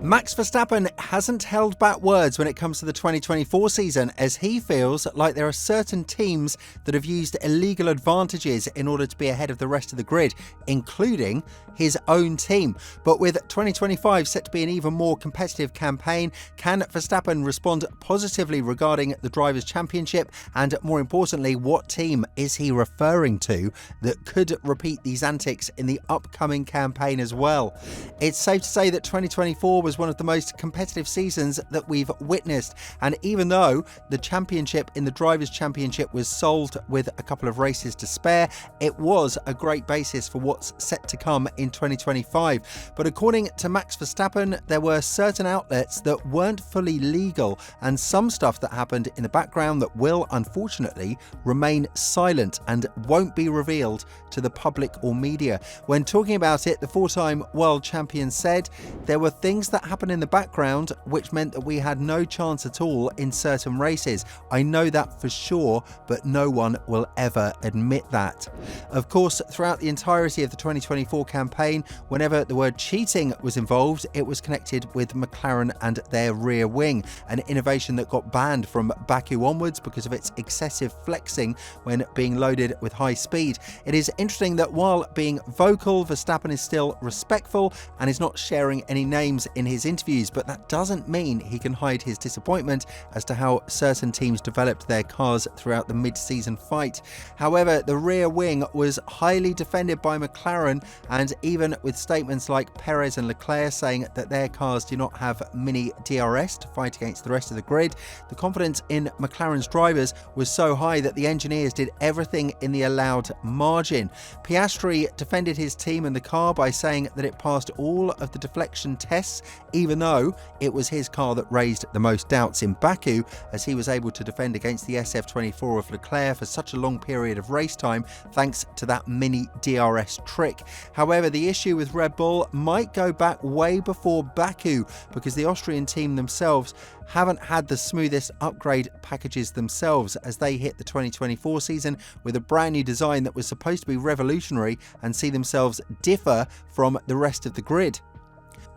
Max Verstappen hasn't held back words when it comes to the 2024 season, as he feels like there are certain teams that have used illegal advantages in order to be ahead of the rest of the grid, including his own team. But with 2025 set to be an even more competitive campaign, can Verstappen respond positively regarding the Drivers' Championship? And more importantly, what team is he referring to that could repeat these antics in the upcoming campaign as well? It's safe to say that 2024 was one of the most competitive seasons that we've witnessed, and even though the championship in the Drivers' Championship was solved with a couple of races to spare, it was a great basis for what's set to come in 2025. But according to Max Verstappen, there were certain outlets that weren't fully legal and some stuff that happened in the background that will unfortunately remain silent and won't be revealed to the public or media. When talking about it, the four-time world champion said there were things that happened in the background which meant that we had no chance at all in certain races. I know that for sure, but no one will ever admit that. Of course, throughout the entirety of the 2024 campaign, whenever the word cheating was involved, it was connected with McLaren and their rear wing, an innovation that got banned from Baku onwards because of its excessive flexing when being loaded with high speed. It is interesting that while being vocal, Verstappen is still respectful and is not sharing any names in his interviews, but that doesn't mean he can hide his disappointment as to how certain teams developed their cars throughout the mid-season fight. However, the rear wing was highly defended by McLaren, and even with statements like Perez and Leclerc saying that their cars do not have mini DRS to fight against the rest of the grid, the confidence in McLaren's drivers was so high that the engineers did everything in the allowed margin. Piastri defended his team and the car by saying that it passed all of the deflection tests, even though it was his car that raised the most doubts in Baku, as he was able to defend against the SF24 of Leclerc for such a long period of race time thanks to that mini DRS trick. However, the issue with Red Bull might go back way before Baku, because the Austrian team themselves haven't had the smoothest upgrade packages themselves as they hit the 2024 season with a brand new design that was supposed to be revolutionary and see themselves differ from the rest of the grid.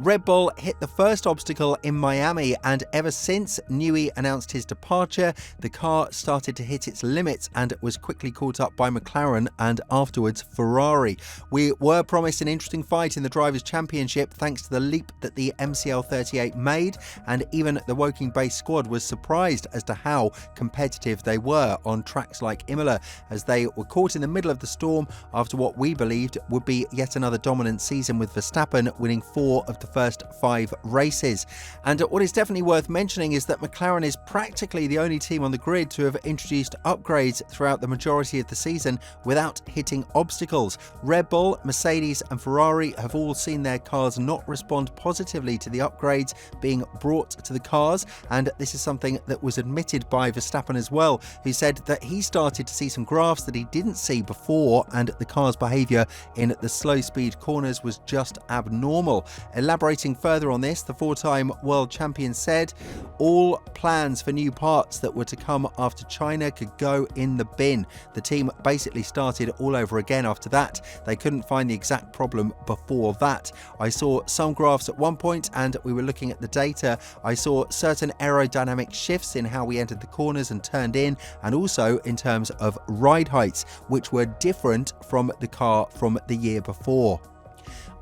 Red Bull hit the first obstacle in Miami, and ever since Newey announced his departure, the car started to hit its limits and was quickly caught up by McLaren and afterwards Ferrari. We were promised an interesting fight in the Drivers' Championship thanks to the leap that the MCL38 made, and even the Woking based squad was surprised as to how competitive they were on tracks like Imola, as they were caught in the middle of the storm after what we believed would be yet another dominant season, with Verstappen winning 4 of the first 5 races. And what is definitely worth mentioning is that McLaren is practically the only team on the grid to have introduced upgrades throughout the majority of the season without hitting obstacles. Red Bull, Mercedes and Ferrari have all seen their cars not respond positively to the upgrades being brought to the cars, and this is something that was admitted by Verstappen as well, who said that he started to see some graphs that he didn't see before, and the car's behaviour in the slow speed corners was just abnormal. Elaborating further on this, the four-time world champion said all plans for new parts that were to come after China could go in the bin. The team basically started all over again after that. They couldn't find the exact problem before that. I saw some graphs at one point and we were looking at the data. I saw certain aerodynamic shifts in how we entered the corners and turned in, and also in terms of ride heights, which were different from the car from the year before.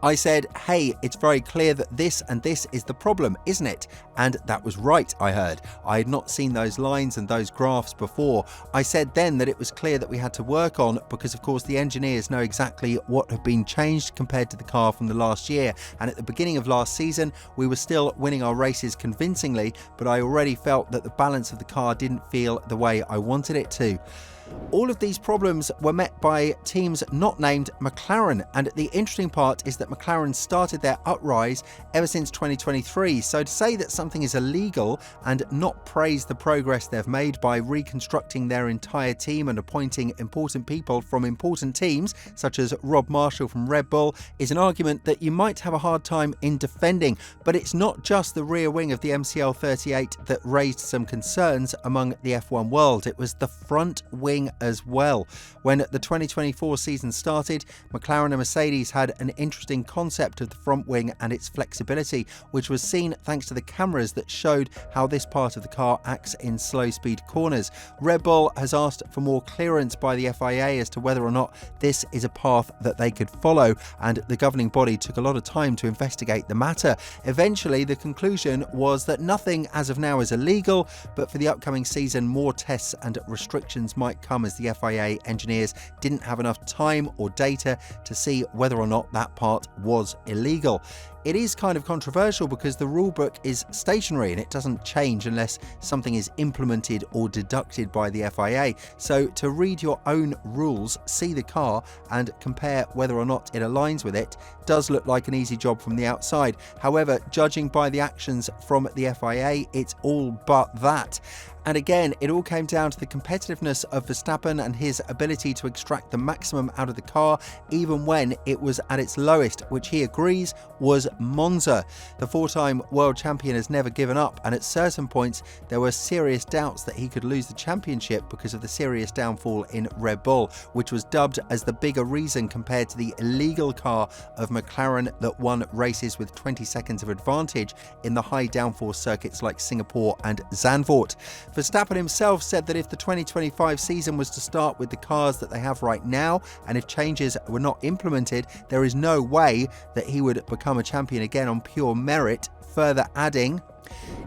I said, hey, it's very clear that this and this is the problem, isn't it? And that was right, I heard. I had not seen those lines and those graphs before. I said then that it was clear that we had to work on, because of course the engineers know exactly what had been changed compared to the car from the last year. And at the beginning of last season, we were still winning our races convincingly, but I already felt that the balance of the car didn't feel the way I wanted it to. All of these problems were met by teams not named McLaren, and the interesting part is that McLaren started their uprise ever since 2023, so to say that something is illegal and not praise the progress they've made by reconstructing their entire team and appointing important people from important teams such as Rob Marshall from Red Bull is an argument that you might have a hard time in defending. But it's not just the rear wing of the MCL38 that raised some concerns among the F1 world, it was the front wing braking as well. When the 2024 season started, McLaren and Mercedes had an interesting concept of the front wing and its flexibility, which was seen thanks to the cameras that showed how this part of the car acts in slow-speed corners. Red Bull has asked for more clearance by the FIA as to whether or not this is a path that they could follow, and the governing body took a lot of time to investigate the matter. Eventually, the conclusion was that nothing as of now is illegal, but for the upcoming season, more tests and restrictions might come as the FIA engineers didn't have enough time or data to see whether or not that part was illegal. It is kind of controversial because the rulebook is stationary and it doesn't change unless something is implemented or deducted by the FIA. So to read your own rules, see the car and compare whether or not it aligns with it does look like an easy job from the outside. However, judging by the actions from the FIA, it's all but that. And again, it all came down to the competitiveness of Verstappen and his ability to extract the maximum out of the car, even when it was at its lowest, which he agrees was Monza. The four-time world champion has never given up, and at certain points there were serious doubts that he could lose the championship because of the serious downfall in Red Bull, which was dubbed as the bigger reason compared to the illegal car of McLaren that won races with 20 seconds of advantage in the high downforce circuits like Singapore and Zandvoort. Verstappen himself said that if the 2025 season was to start with the cars that they have right now, and if changes were not implemented, there is no way that he would become a champion again on pure merit, further adding,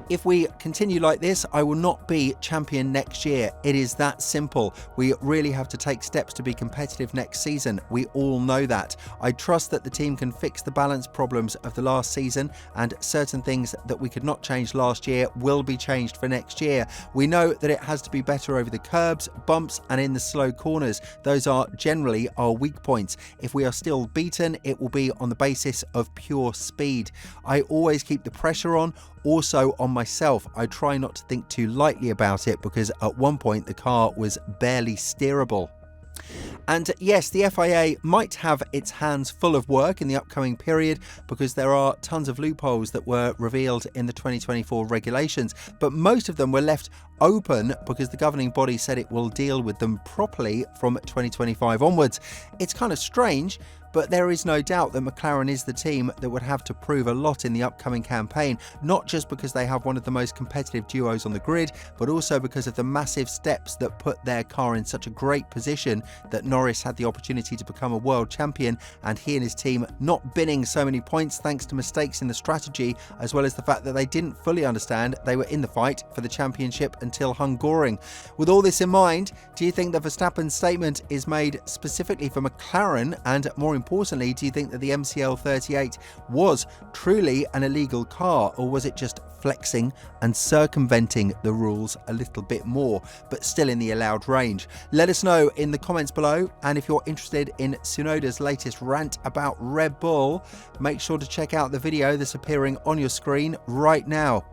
"If we continue like this, I will not be champion next year. It is that simple. We really have to take steps to be competitive next season. We all know that. I trust that the team can fix the balance problems of the last season, and certain things that we could not change last year will be changed for next year. We know that it has to be better over the curbs, bumps and in the slow corners. Those are generally our weak points. If we are still beaten, it will be on the basis of pure speed. I always keep the pressure on. Also on myself, I try not to think too lightly about it because at one point the car was barely steerable." And yes, the FIA might have its hands full of work in the upcoming period because there are tons of loopholes that were revealed in the 2024 regulations, but most of them were left open because the governing body said it will deal with them properly from 2025 onwards. It's kind of strange, but there is no doubt that McLaren is the team that would have to prove a lot in the upcoming campaign, not just because they have one of the most competitive duos on the grid, but also because of the massive steps that put their car in such a great position that Norris had the opportunity to become a world champion, and he and his team not binning so many points thanks to mistakes in the strategy, as well as the fact that they didn't fully understand they were in the fight for the championship until Hungaroring. With all this in mind, do you think that Verstappen's statement is made specifically for McLaren, and more importantly, do you think that the MCL 38 was truly an illegal car, or was it just flexing and circumventing the rules a little bit more, but still in the allowed range? Let us know in the comments below, and if you're interested in Tsunoda's latest rant about Red Bull, make sure to check out the video that's appearing on your screen right now.